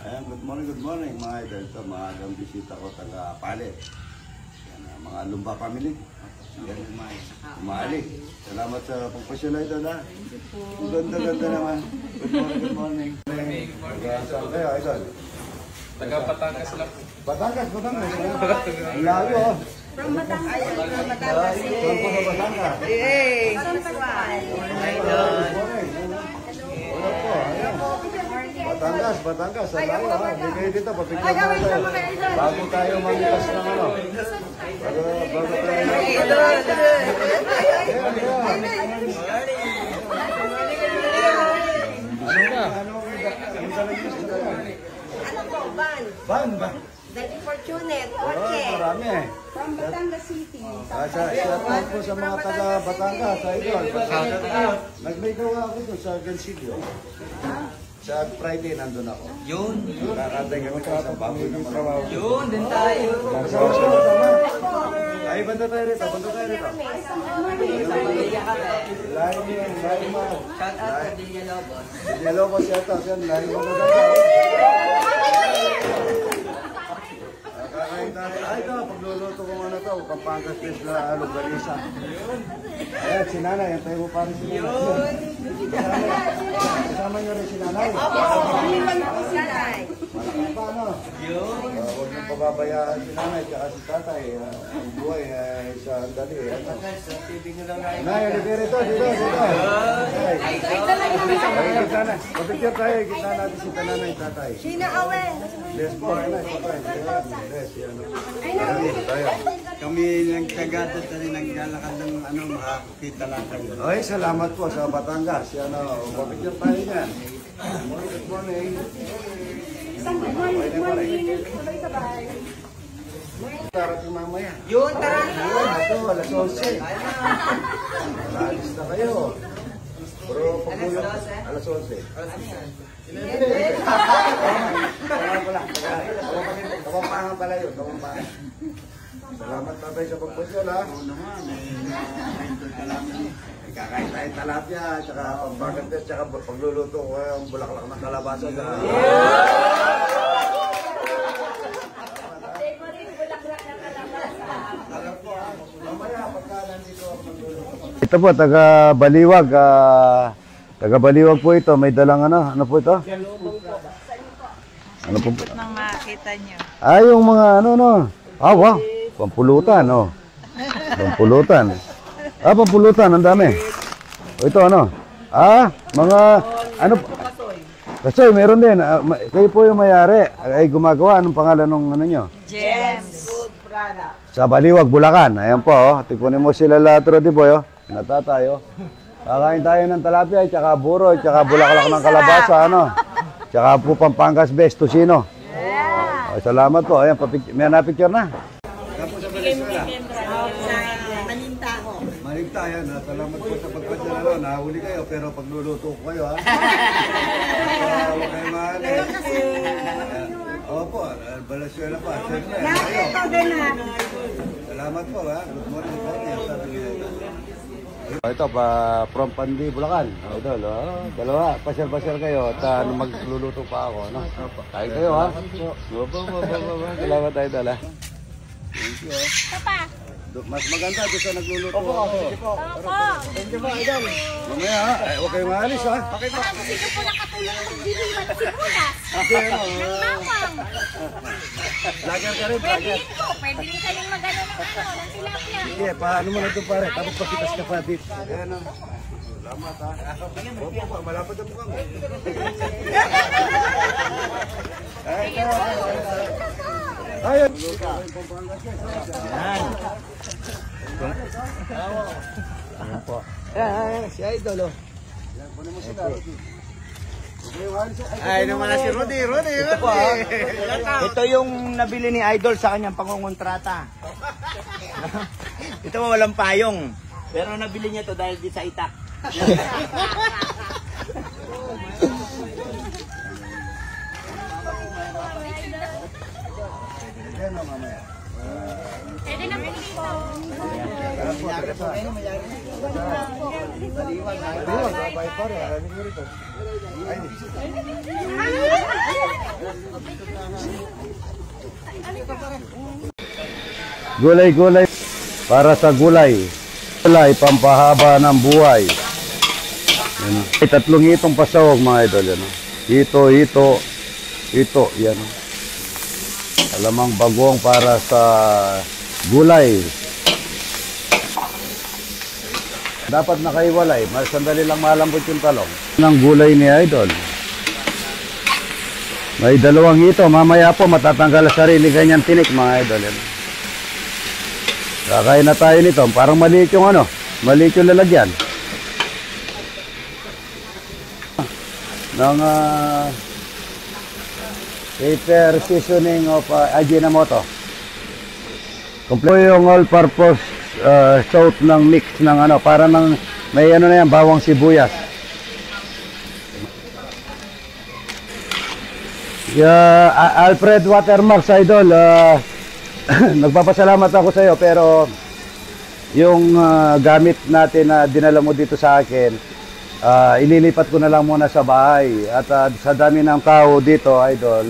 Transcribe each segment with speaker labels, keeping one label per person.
Speaker 1: Ayan, good morning mga idol. Ito, maagang bisita ko taga Palit. Yan, mga Lumba family. Yan, umali. Salamat sa pagpasyon idol ha. Ang ganda-ganda naman. Good morning. Saan kayo idol?
Speaker 2: Taga Batangas lang.
Speaker 1: Batangas. Ang layo oh.
Speaker 3: From Batangas. From Batangas.
Speaker 1: Saan po sa Batangas?
Speaker 3: Yay! Sensual.
Speaker 1: Wala po, ayan. Batangas. Ang layo ha. Hindi kayo dito, papigyan mo tayo. Bago tayo mamitas ng ano. Bago tayo Ban.
Speaker 3: Very fortunate.
Speaker 1: Marami eh.
Speaker 3: From Batangas City.
Speaker 1: Shout po sa mga taga Batangas. Nag-may gawa ako doon sa Gansilio. Sa Friday nandun ako.
Speaker 2: Yun.
Speaker 1: Nakakatay kami sa baboy ng trabaho.
Speaker 2: Yun, din tayo.
Speaker 1: Ay, banda tayo rito. Lahi mo.
Speaker 2: Shout out to Villalobos.
Speaker 1: Villalobos yata. Lahi mo. Ay, ito, pagluluto ko ano to, Kapangkas Fish na Lugarisa. Ayan, si Nanay, ang tayo mo pa rin si Nanay. Kasama niyo rin si Nanay. Malaki pa, ano? Huwag niyong pababayaan si Nanay, tsaka si Tatay. Ang buhay ay sa andali. Nay, halika rito, dito. Papicture tayo, kita natin si Nanay, Tatay.
Speaker 3: Sina Awen.
Speaker 1: Yes po, Nanay, yes, yan.
Speaker 4: Kami nagtagatod na rin naglalakad ng makakita lang kayo.
Speaker 1: Ay, salamat po sa Batangas. Yan o, papicture tayo yan. Good morning.
Speaker 3: Sabay-sabay.
Speaker 1: Tarating mamaya.
Speaker 2: Yun, tara.
Speaker 1: Ito, alas 11. Alis na kayo. Bro, pagbulo. Alas 11. Kapampangan pala yun. Salamat tatay sa pagpasyon ha. Kakain tayo talapia, tsaka pagbagantes, tsaka pagluluto ko yung bulaklak ng kalabasa. Ito po, taga Baliwag. Taga Baliwag po ito. May dalang ano po ito? Ano po?
Speaker 5: Nang makita nyo.
Speaker 1: Yung mga ano. Wow. Pampulutan, oh. Pampulutan. Pampulutan. Ang dami. Ito ano? Mga ano? Kasoy, meron din. Kayo po yung mayari. Ay gumagawa. Anong pangalan ng ano nyo?
Speaker 5: Gems.
Speaker 1: Sa Baliwag, Bulacan. Ayan po, oh. Tipunin mo sila latro, di boy, oh. Natatayo. Kakain tayo ng talapia, tsaka buro, tsaka bulaklak ng kalabasa, ano. Tsaka po Pampangkas Best, Tocino. Yeah. Salamat po. Ayan, may na-picture na. Malinta, yan. Salamat po sa pagpasyal. Nahuli kayo, pero pagluluto ko kayo, ha. Huwag kayo mahali. Opo, Balaswela pa. Salamat po, ha. Good morning po. Ito pa from Pandi, Bulacan. Ito, dalawa. Pasyal-pasyal kayo at magluluto pa ako, no? Kain kayo, ha. Salamat tayo dala. Thank you, ha. Mas maganda doon sa nagluluto ako. Thank you po, idol. Mamaya ha, huwag kayo maalis ha.
Speaker 6: Marami sino po nakatulong magdiliwan at simulas. Ng mawang.
Speaker 1: Lager ka rin,
Speaker 6: Pwede rin po. Pwede rin kayong magano ng tilapia.
Speaker 1: Sige, paano mo na ito pare? Tapos pakitas ka pa dito. Ayan o. Salamat ha. Opo, malapad ang mukha mo. Ayan. Ayan po. Si Idol o.
Speaker 4: Ay, naman na si Rudy.
Speaker 2: Ito po, ito yung nabili ni Idol sa kanyang pangungontrata. Ito walang payong. Pero nabili niya to dahil di sa itak.
Speaker 6: Pwede na po dito.
Speaker 1: Gulay-gulay para sa gulay. Gulay, pampahaba ng buhay. Yan. Ay, tatlong hitong pasawag mga idol. Yan. Ito. Yan. Alamang bagong para sa gulay. Dapat nakaiwalay. Sandali lang malambot yung talong. Ng gulay ni idol. May dalawang hito. Mamaya po matatanggal sa sarili kanyang tinik mga idol. Yan. Kakain na tayo nito. Parang maliit yung maliit yung lalagyan. Ng paper seasoning of Ajinomoto. Kompleto yung all-purpose salt ng mix ng para ng may na yan, bawang sibuyas. Alfred Watermarks idol, nagpapasalamat ako sa iyo pero yung gamit natin na dinala mo dito sa akin, ililipat ko na lang muna sa bahay at sa dami ng tao dito idol,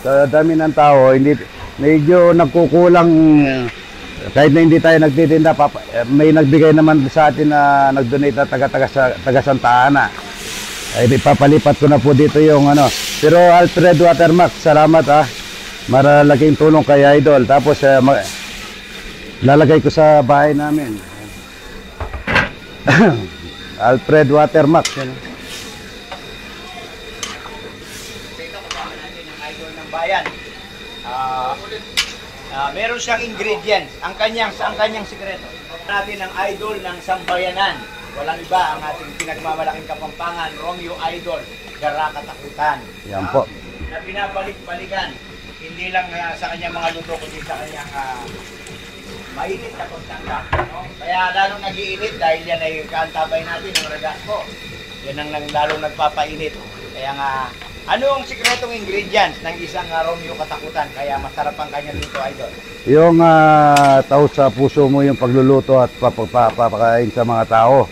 Speaker 1: sa dami ng tao medyo nagkukulang. Kahit na hindi tayo nagtitinda, may nagbigay naman sa atin na nag-donate na taga Santa Ana. Ay ipapalipat ko na po dito yung Pero Alfred Watermarks, salamat Malalaking tulong kay idol. Tapos lalagay ko sa bahay namin. Alfred Watermarks.
Speaker 2: Ito kasama natin ang idol ng bayan. Meron siyang ingredients. Ang kanyang sikreto. Natin ang idol ng sambayanan. Walang iba ang ating pinagmamalaking Kapampangan, Romeo Idol, Gara Katakutan.
Speaker 1: Yan po.
Speaker 2: Na binabalik-balikan. Hindi lang sa kanyang mga luto, kundi sa kanyang mainit na pagtangka. No? Kaya lalong nag-iinit dahil yan ay kaantabay natin ng ragaspo. Yan ang lalong nagpapainit. Kaya nga, ano ang sikretong ingredients ng isang Romeo Katakutan? Kaya masarap ang kanyang luto, idol.
Speaker 1: Yung tao sa puso mo yung pagluluto at papakain sa mga tao.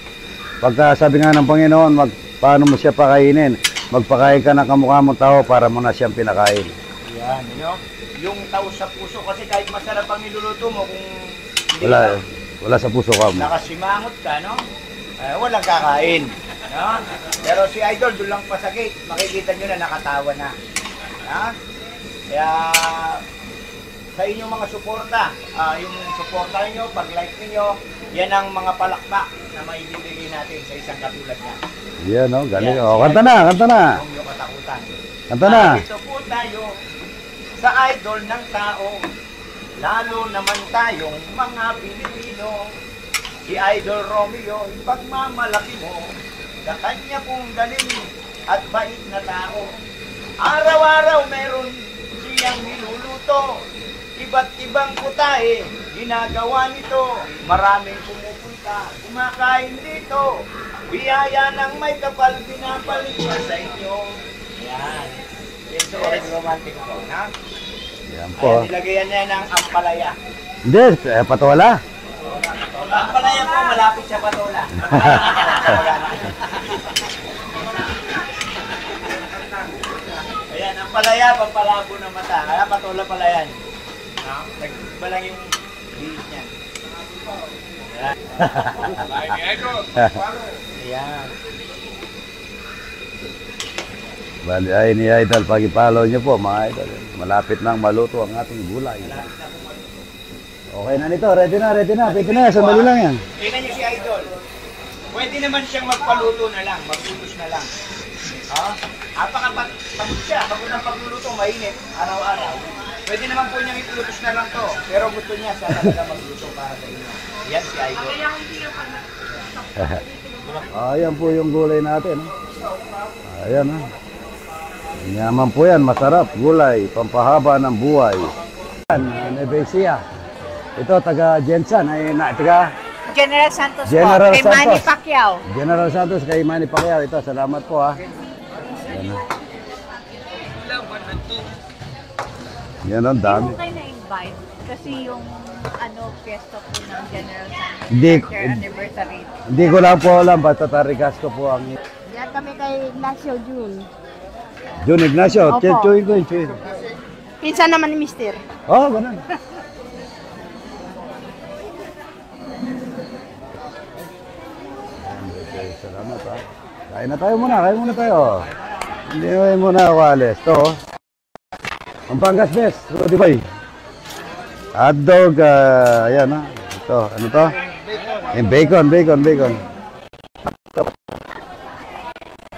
Speaker 1: Pagka sabi nga ng Panginoon, paano mo siya pakainin? Magpakain ka ng kamukha mong tao para mo na siyang pinakain.
Speaker 2: Yan, yung tao sa puso. Kasi kahit masarap ang niluluto mo, kung hindi
Speaker 1: Wala sa puso ka mo.
Speaker 2: nakasimangot ka, no? Walang kakain. No? Pero si Idol, doon lang pa sa gate, makikita nyo na nakatawa na. Ha? Kaya sa inyong mga suporta, yung suporta nyo, pag-like nyo, yan ang mga palakpak na maibibigay natin sa isang katulad niya.
Speaker 1: Yan galing.
Speaker 2: Yan,
Speaker 1: Kanta na.
Speaker 2: Romeo Katakutan.
Speaker 1: Kanta na.
Speaker 2: Ito po tayo sa idol ng tao, lalo naman tayong mga Pilipino. Si Idol Romeo, ipagmamalaki mo sa kanya pong galing at bait na tao. Araw-araw meron siyang niluluto, iba't ibang putahe ginagawa nito. Maraming pumupunta, kumakain dito. Biyaya ng may kapal, pinapaliwan sa inyo. Yan. Ito ay romantic po, ha?
Speaker 1: Yan po.
Speaker 2: Ayan, nilagayan niya ng ampalaya.
Speaker 1: Hindi, patola.
Speaker 2: Ampalaya po, malapit sa patola. Ayan, ampalaya, pampalabo ng mata. Kaya patola pala yan. Nagba lang yung bihis niya. Ayan.
Speaker 1: Bali ay ni Idol, pag-follow niyo po mga idol. Malapit nang maluto ang ating gulay. Okay na nito, ready na. Pwede na, sandali lang yan.
Speaker 2: Tingnan niyo si Idol. Pwede naman siyang magpaluto na lang, magpulos na lang. Pagod siya, pagod ng pagluluto, mainit, araw-araw. Pwede naman po niyang ilutos na lang to. Pero gusto niya sa talaga magluto para sa inyo. Yan si Idol.
Speaker 1: Ayan po yung gulay natin. Ayan Yaman po yan, masarap. Gulay, pampahaba ng buhay. Nevesia. Ito, taga Jensen. Taga
Speaker 5: General Santos
Speaker 1: General
Speaker 5: po, kay Manny
Speaker 1: Santos.
Speaker 5: Pacquiao.
Speaker 1: General Santos, kay Manny Pacquiao. Ito, salamat po Yan ang dami.
Speaker 5: Hindi ko kayo na-invite kasi yung pwesto po ng General Santos
Speaker 1: Hindi-
Speaker 5: anniversary.
Speaker 1: Hindi ko lang po alam, basta tarikas ko po ang
Speaker 6: Yan kami kay Ignacio June.
Speaker 1: Jun Ignacio.
Speaker 6: Opo.
Speaker 1: Chuin ko.
Speaker 3: Pinsan naman ni Mister.
Speaker 1: Oh, ganun. Okay, salamat ha. Kain na tayo muna, kain muna tayo. Hindi muna ako alis. Ito, oh. Pampangas Best, Rudy Boy. Hotdog, ayan ha. Ito, ano to? Yung bacon.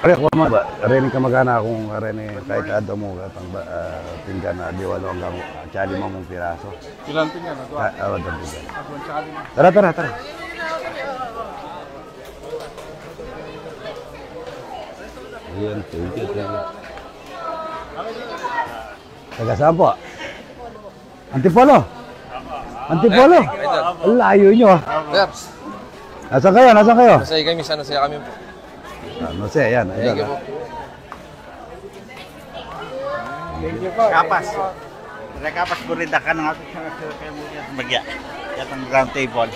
Speaker 1: Kaya ko naman ba? Karinig ka magana akong karinig kahit ado mo katang tinggan na diwalo hanggang tsali mo mong piraso.
Speaker 7: Ilan tingnan?
Speaker 1: Awad ang tinggan. Tara. Ayan, thank you. Taga saan po? Antipolo? Ang layo nyo ah.
Speaker 7: Reps.
Speaker 1: Nasaan kayo?
Speaker 7: Masaya kami, sana saya kami po.
Speaker 1: No sé, ayan.
Speaker 7: Thank you po.
Speaker 2: Kapas. Kapas burida ka ng ating bagya. Yatang round table.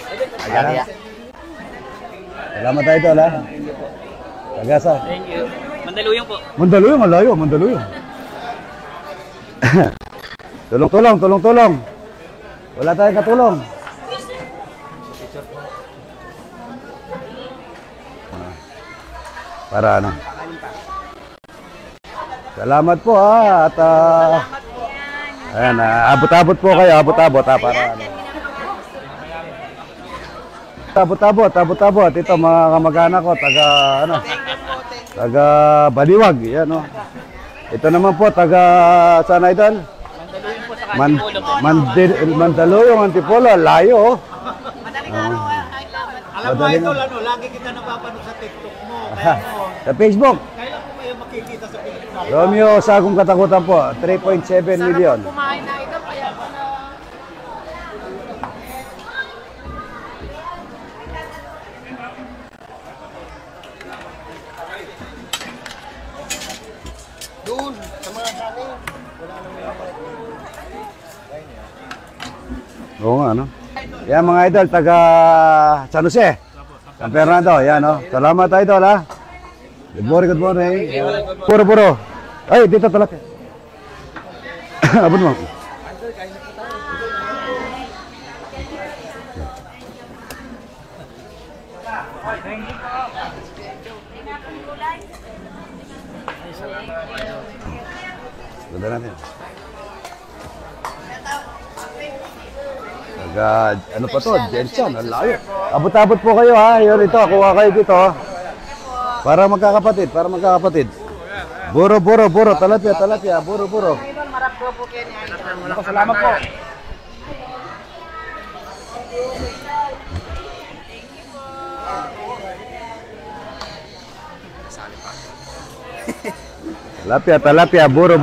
Speaker 2: Ayan.
Speaker 1: Salamat tayo ito, ha? Tagasa.
Speaker 8: Thank you. Mandaluyong po.
Speaker 1: Mandaluyong, ang layo, Mandaluyong. Tulong. Wala tayong katulong. Para ano? Salamat po ha at ayan, abot-abot po kayo, abot-abot ha para ano. Abot-abot. Ito mga kamag-anak ko taga Baliwag, yan oh. Ito naman po taga saan idol? Mandaluyong, Antipolo, layo oh.
Speaker 2: Alam mo idol, lagi kita napapanood sa TikTok mo.
Speaker 1: Sa Facebook.
Speaker 2: Kailan ko kayo makikita sa Facebook?
Speaker 1: Romeo Sagong Katakutan po, 3.7 million.
Speaker 3: Kumain na ito, kaya pala.
Speaker 2: Doon, sa mga kanin.
Speaker 1: Oo nga, no? Yan mga idol, taga San Jose. San Fernando, yan, no? Salamat idol, ha? Good morning. Puro. Ay, dito talaga. Abot mo. Ganda natin. Ano pa to? Jensen, ang layo. Abot-abot po kayo ha. Yun ito, kuha kayo dito. Para magkakapatid. Buro. Talapia. Buro.
Speaker 2: Salamat po.
Speaker 1: Talapia, buro.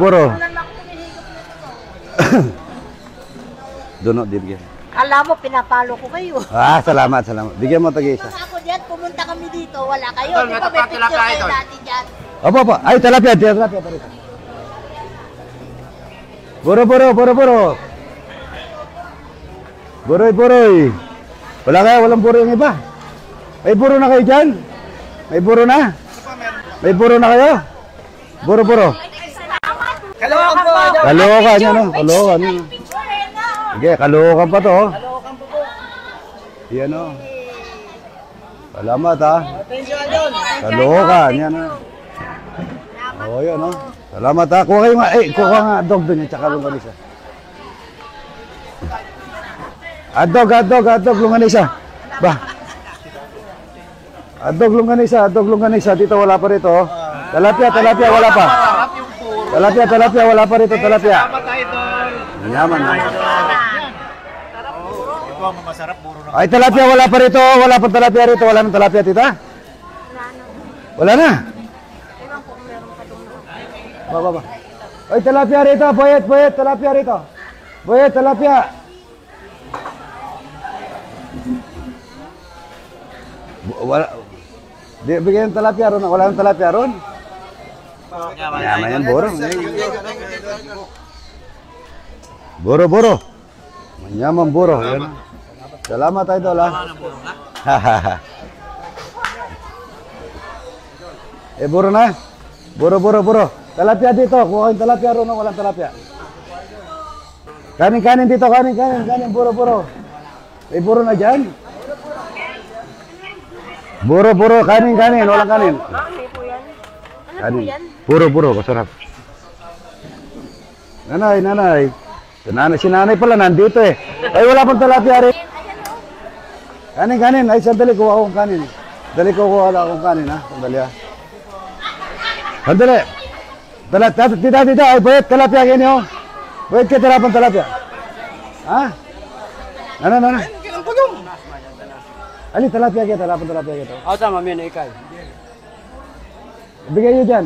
Speaker 1: Doon, dirigyan.
Speaker 6: Kala mo, pinapalo ko kayo.
Speaker 1: Salamat. Bigyan mo tag-isa.
Speaker 6: Ako diyan, pumunta kami dito, wala kayo. Di ba may picture kayo dati dyan?
Speaker 1: Opo. Ay, talapia. Buro. Buroy. Walang buro yung iba. May buro na kayo dyan? May buro na kayo? Buro. Kalokan yan, no? Kalokan. Sige, kalokan pa to, oh. Yan, oh. Salamat, ha? Kalokan, yan, oh. Oo, yan, oh. Salamat, ha? Kuha kayo nga, kuha nga dog doon yan, tsaka lunganisa. Hotdog, lunganisa. Ba? Hotdog, lunganisa. Dito wala pa rito, oh. Talapia, wala pa. Talapia, wala pa rito, talapia. Nanyaman.
Speaker 2: Masarap, buro na.
Speaker 1: Ay, talapia, wala pa rito. Wala pa talapia rito. Wala nang talapia, tita? Wala na. Ba. Ay, talapia rito. Boyet, talapia rito. Boyet, talapia. Wala. Bigyan ng talapia ron. Wala nang talapia ron. Yaman yan, buro. Buro. Manyaman buro. Yan. Salamat idol ha. Buro na. Buro. Talapia dito. Kuha kayong talapia ron. Walang talapia. Kanin dito, kanin, buro. May buro na dyan? Buro, kanin, walang kanin. Kanin. Buro, masarap. Nanay. Si nanay pala nandito eh. Ay, wala pang tilapia rin. Kanin. Ay, sandali, kuha akong kanin. Sandali, kuha akong kanin, ha? Sandali, ha? Sandali. Tita, ay, bayat, tilapia kayo niyo. Bayat ka tilapia. Ha? Ano? Ali, tilapia kita.
Speaker 4: Ako tama, may naikay.
Speaker 1: Bigay nyo dyan.